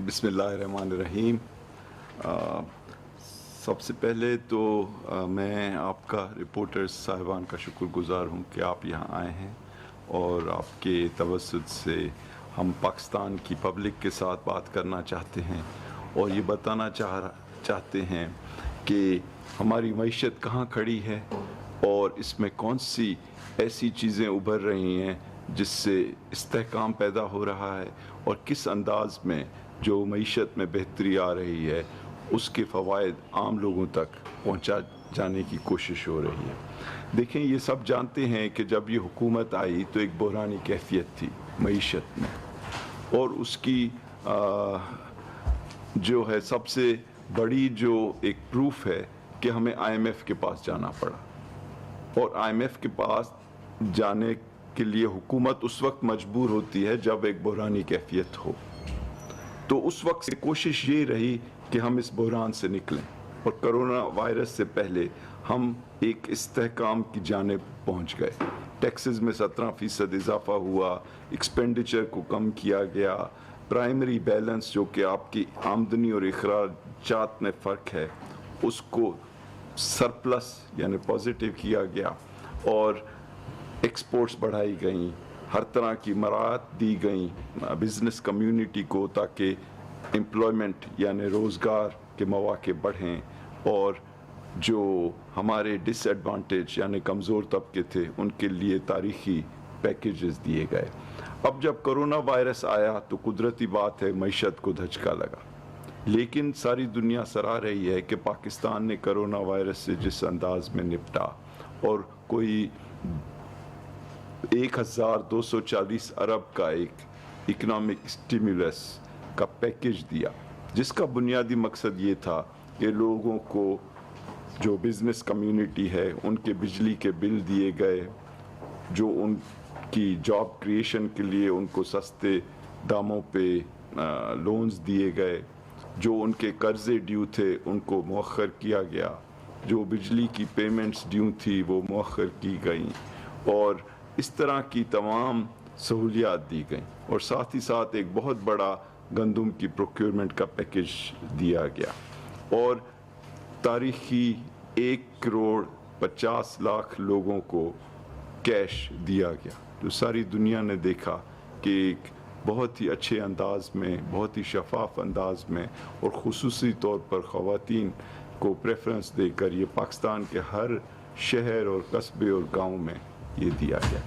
بسم اللہ الرحمن الرحیم۔ سب سے پہلے تو میں آپ کا رپورٹر صاحبان کا شکر گزار ہوں کہ آپ یہاں آئے ہیں اور آپ کے توسط سے ہم پاکستان کی پبلک کے ساتھ بات کرنا چاہتے ہیں اور یہ بتانا چاہتے ہیں کہ ہماری معیشت کہاں کھڑی ہے اور اس میں کون سی ایسی چیزیں ابھر رہی ہیں جس سے استحکام پیدا ہو رہا ہے اور کس انداز میں جو معیشت میں بہتری آ رہی ہے اس کے فوائد عام لوگوں تک پہنچا جانے کی کوشش ہو رہی ہے۔ دیکھیں، یہ سب جانتے ہیں کہ جب یہ حکومت آئی تو ایک بحرانی کیفیت تھی معیشت میں، اور اس کی جو ہے سب سے بڑی جو ایک پروف ہے کہ ہمیں آئی ایم ایف کے پاس جانا پڑا، اور آئی ایم ایف کے پاس جانے کے لیے حکومت اس وقت مجبور ہوتی ہے جب ایک بحرانی کیفیت ہو۔ تو اس وقت سے کوشش یہ رہی کہ ہم اس بحران سے نکلیں، اور کرونا وائرس سے پہلے ہم ایک استحکام کی جانب پہنچ گئے۔ ٹیکسز میں 17% اضافہ ہوا، ایکسپینڈیچر کو کم کیا گیا، پرائمری بیلنس جو کہ آپ کی آمدنی اور اخراجات میں فرق ہے اس کو سرپلس یعنی پازیٹیو کیا گیا، اور ایکسپورٹس بڑھائی گئیں، ہر طرح کی مراعات دی گئیں بزنس کمیونٹی کو تاکہ امپلائمنٹ یعنی روزگار کے مواقع بڑھیں، اور جو ہمارے ڈس ایڈوانٹیج یعنی کمزور طبقے تھے ان کے لیے تاریخی پیکیجز دیے گئے۔ اب جب کرونا وائرس آیا تو قدرتی بات ہے معیشت کو دھچکا لگا، لیکن ساری دنیا سراہ رہی ہے کہ پاکستان نے کرونا وائرس سے جس انداز میں نپٹا اور کوئی 1240 ارب کا ایک اکنامک سٹیمولس کا پیکیج دیا، جس کا بنیادی مقصد یہ تھا کہ لوگوں کو جو بزنس کمیونٹی ہے ان کے بجلی کے بل دیے گئے، جو ان کی جاب کریشن کے لیے ان کو سستے داموں پہ لونز دیے گئے، جو ان کے قرضے ڈیو تھے ان کو مؤخر کیا گیا، جو بجلی کی پیمنٹس ڈیو تھی وہ مؤخر کی گئیں، اور اس طرح کی تمام سہولیات دی گئیں، اور ساتھ ہی ساتھ ایک بہت بڑا گندم کی پروکیورمنٹ کا پیکیج دیا گیا، اور تاریخی 1,50,00,000 لوگوں کو کیش دیا گیا۔ تو ساری دنیا نے دیکھا کہ ایک بہت ہی اچھے انداز میں، بہت ہی شفاف انداز میں، اور خصوصی طور پر خواتین کو پریفرنس دے کر یہ پاکستان کے ہر شہر اور قصبے اور گاؤں میں یہ دیا گیا،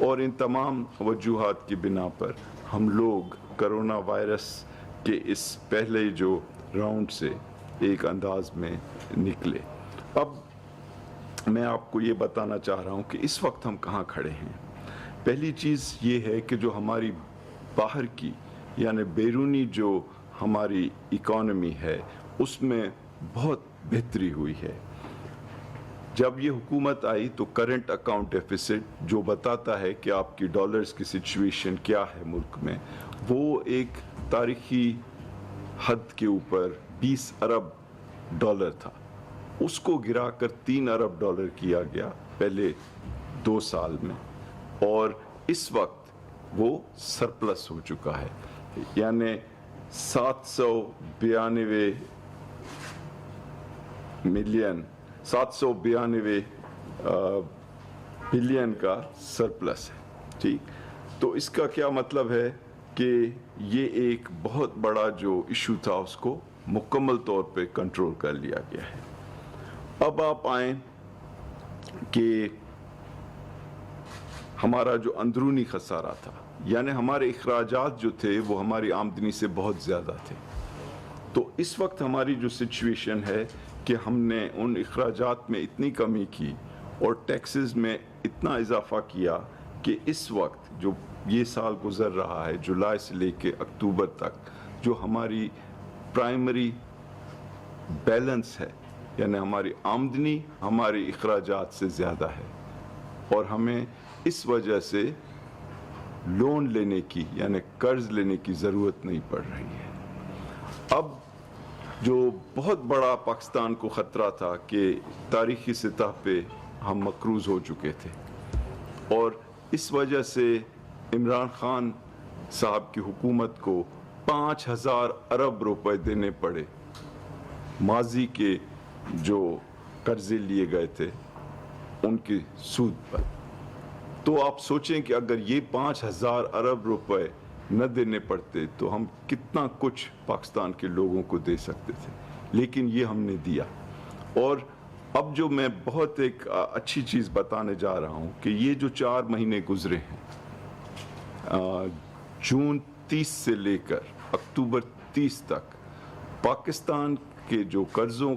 اور ان تمام وجوہات کی بنا پر ہم لوگ کرونا وائرس کے اس پہلے جو راؤنڈ سے ایک انداز میں نکلے۔ اب میں آپ کو یہ بتانا چاہ رہا ہوں کہ اس وقت ہم کہاں کھڑے ہیں۔ پہلی چیز یہ ہے کہ جو ہماری باہر کی یعنی بیرونی جو ہماری اکانومی ہے اس میں بہت بہتری ہوئی ہے۔ جب یہ حکومت آئی تو کرنٹ اکاؤنٹ ڈیفیسٹ جو بتاتا ہے کہ آپ کی ڈالرز کی سچویشن کیا ہے ملک میں، وہ ایک تاریخی حد کے اوپر 20 ارب ڈالر تھا، اس کو گرا کر 3 ارب ڈالر کیا گیا پہلے 2 سال میں، اور اس وقت وہ سرپلس ہو چکا ہے، یعنی 792 بلین کا سرپلس ہے۔ ٹھیک، تو اس کا کیا مطلب ہے کہ یہ ایک بہت بڑا جو ایشو تھا اس کو مکمل طور پہ کنٹرول کر لیا گیا ہے۔ اب آپ آئیں کہ ہمارا جو اندرونی خسارہ تھا، یعنی ہمارے اخراجات جو تھے وہ ہماری آمدنی سے بہت زیادہ تھے، تو اس وقت ہماری جو سچویشن ہے کہ ہم نے ان اخراجات میں اتنی کمی کی اور ٹیکسز میں اتنا اضافہ کیا کہ اس وقت جو یہ سال گزر رہا ہے جولائی سے لے کے اکتوبر تک جو ہماری پرائمری بیلنس ہے، یعنی ہماری آمدنی ہماری اخراجات سے زیادہ ہے، اور ہمیں اس وجہ سے لون لینے کی یعنی قرض لینے کی ضرورت نہیں پڑ رہی ہے۔ اب جو بہت بڑا پاکستان کو خطرہ تھا کہ تاریخی سطح پہ ہم مقروض ہو چکے تھے، اور اس وجہ سے عمران خان صاحب کی حکومت کو 5,000 अरब रुपए देने पड़े माजी के जो कर्जे लिए गए थे उनके सूद पर। तो आप सोचें कि अगर ये 5,000 अरब रुपए न देने पड़ते तो हम कितना कुछ पाकिस्तान के लोगों को दे सकते थे, लेकिन ये हमने दिया। और अब जो मैं बहुत एक अच्छी चीज़ बताने जा रहा हूँ कि ये जो 4 महीने गुजरे हैं, जून 30 से लेकर अक्टूबर 30 तक, पाकिस्तान के जो कर्ज़ों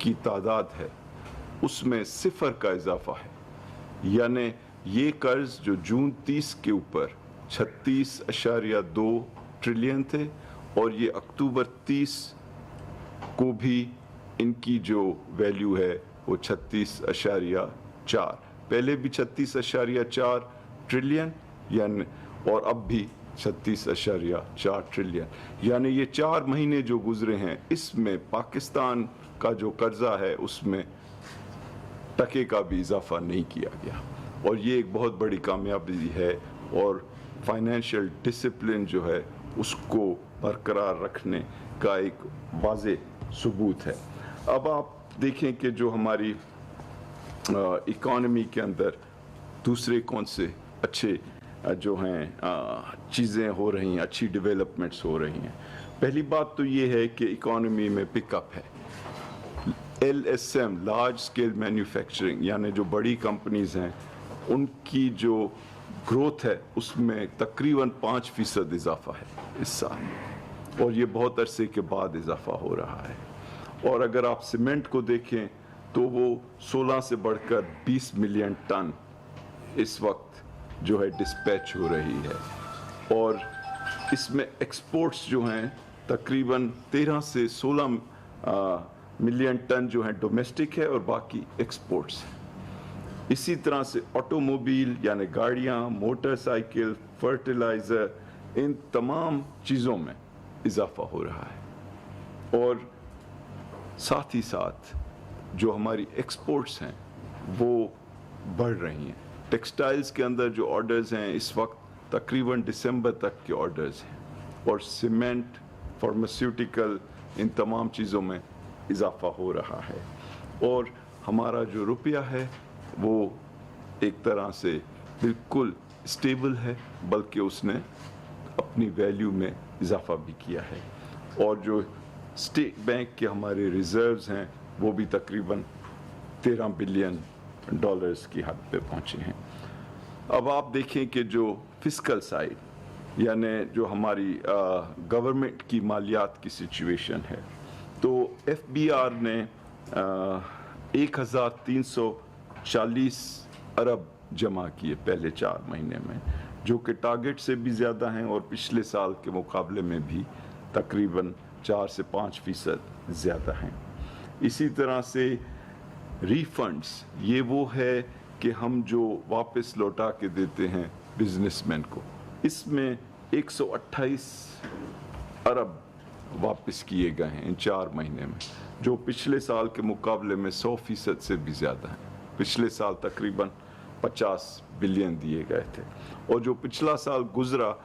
की तादाद है उसमें 0 का इजाफा है। यानी ये कर्ज जो जून 30 के ऊपर 36.2 ट्रिलियन थे और ये अक्टूबर 30 को भी इनकी जो वैल्यू है वो 36.4, पहले भी 36.4 ट्रिलियन यानी, और अब भी 36.4 ट्रिलियन। यानी ये 4 महीने जो गुजरे हैं इसमें पाकिस्तान का जो कर्जा है उसमें टके का भी इजाफा नहीं किया गया, और ये एक बहुत बड़ी कामयाबी है और फाइनेंशियल डिसिप्लिन जो है उसको बरकरार रखने का एक वाज़े सबूत है। अब आप देखें कि जो हमारी इकॉनमी के अंदर दूसरे कौन से अच्छे जो हैं चीज़ें हो रही हैं, अच्छी डेवलपमेंट्स हो रही हैं। पहली बात तो ये है कि इकॉनमी में पिकअप है। LSM लार्ज स्केल मैन्युफैक्चरिंग यानी जो बड़ी कंपनीज हैं उनकी जो ग्रोथ है उसमें तकरीबन 5% इजाफा है इस साल, और ये बहुत अरसे के बाद इजाफा हो रहा है। और अगर आप सीमेंट को देखें तो वो 16 से बढ़कर 20 मिलियन टन इस वक्त जो है डिस्पैच हो रही है, और इसमें एक्सपोर्ट्स जो हैं तकरीबन 13 से 16 मिलियन टन जो हैं डोमेस्टिक है और बाकी एक्सपोर्ट्स हैं। इसी तरह से ऑटोमोबाइल यानी गाड़ियाँ, मोटरसाइकिल, फर्टिलाइज़र, इन तमाम चीज़ों में इजाफा हो रहा है। और साथ ही साथ जो हमारी एक्सपोर्ट्स हैं वो बढ़ रही हैं। टेक्सटाइल्स के अंदर जो ऑर्डर्स हैं इस वक्त तकरीबन दिसंबर तक के ऑर्डर्स हैं, और सीमेंट, फार्मास्यूटिकल, इन तमाम चीज़ों में इजाफा हो रहा है। और हमारा जो रुपया है वो एक तरह से बिल्कुल स्टेबल है, बल्कि उसने अपनी वैल्यू में इजाफा भी किया है। और जो स्टेट बैंक के हमारे रिजर्व्स हैं वो भी तकरीबन 13 बिलियन डॉलर्स की हद पे पहुंचे हैं। अब आप देखें कि जो फिस्कल साइड यानी जो हमारी गवर्नमेंट की मालियात की सिचुएशन है, तो FBR ने 1340 अरब जमा किए पहले 4 महीने में, जो कि टारगेट से भी ज़्यादा हैं और पिछले साल के मुकाबले में भी तकरीबन 4 से 5% ज़्यादा हैं। इसी तरह से रीफंड्स, ये वो है कि हम जो वापस लौटा के देते हैं बिजनेसमैन को, इसमें 128 अरब वापस किए गए हैं इन 4 महीने में, जो पिछले साल के मुकाबले में 100% से भी ज़्यादा है। पिछले साल तकरीबन 50 बिलियन दिए गए थे, और जो पिछला साल गुजरा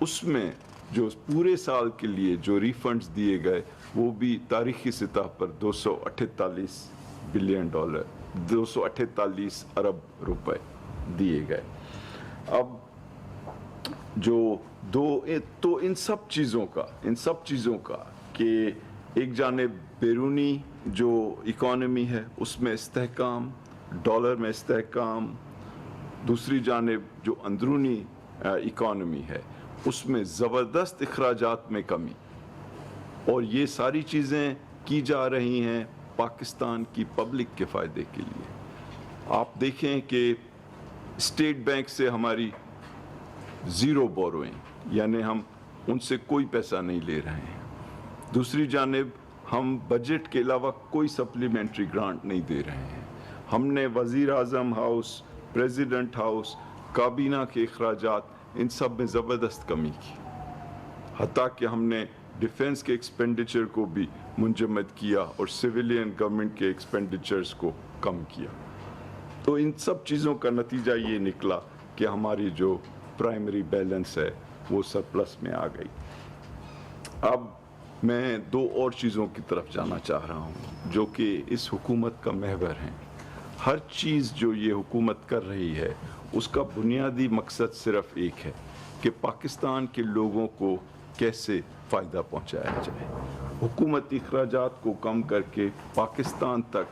उसमें जो पूरे साल के लिए जो रिफंड्स दिए गए वो भी तारीखी सतह पर 248 बिलियन डॉलर, 248 अरब रुपए दिए गए। अब जो तो इन सब चीज़ों का कि एक जानिब बैरूनी जो इकॉनमी है उसमें इस्तेहकाम, डॉलर में इस्तेहकाम, दूसरी जानिब जो अंदरूनी इकॉनमी है उसमें ज़बरदस्त अखराजात में कमी, और ये सारी चीज़ें की जा रही हैं पाकिस्तान की पब्लिक के फ़ायदे के लिए। आप देखें कि स्टेट बैंक से हमारी ज़ीरो बोरोइंग, यानी हम उनसे कोई पैसा नहीं ले रहे हैं। दूसरी जानिब हम बजट के अलावा कोई सप्लीमेंट्री ग्रांट नहीं दे रहे हैं। हमने वज़ीर आज़म हाउस, प्रेसिडेंट हाउस, काबीना के अखराजात, इन सब में ज़बरदस्त कमी की, हत्ता कि हमने डिफेंस के एक्सपेंडिचर को भी मुंजमद किया और सिविलियन गवर्नमेंट के एक्सपेंडिचर्स को कम किया। तो इन सब चीज़ों का नतीजा ये निकला कि हमारी जो प्राइमरी बैलेंस है वो सरप्लस में आ गई। अब मैं दो और चीज़ों की तरफ जाना चाह रहा हूँ जो कि इस हुकूमत का महवर हैं। हर चीज़ जो ये हुकूमत कर रही है उसका बुनियादी मकसद सिर्फ एक है कि पाकिस्तान के लोगों को कैसे फ़ायदा पहुँचाया जाए, हुकूमती अखराजात को कम करके पाकिस्तान तक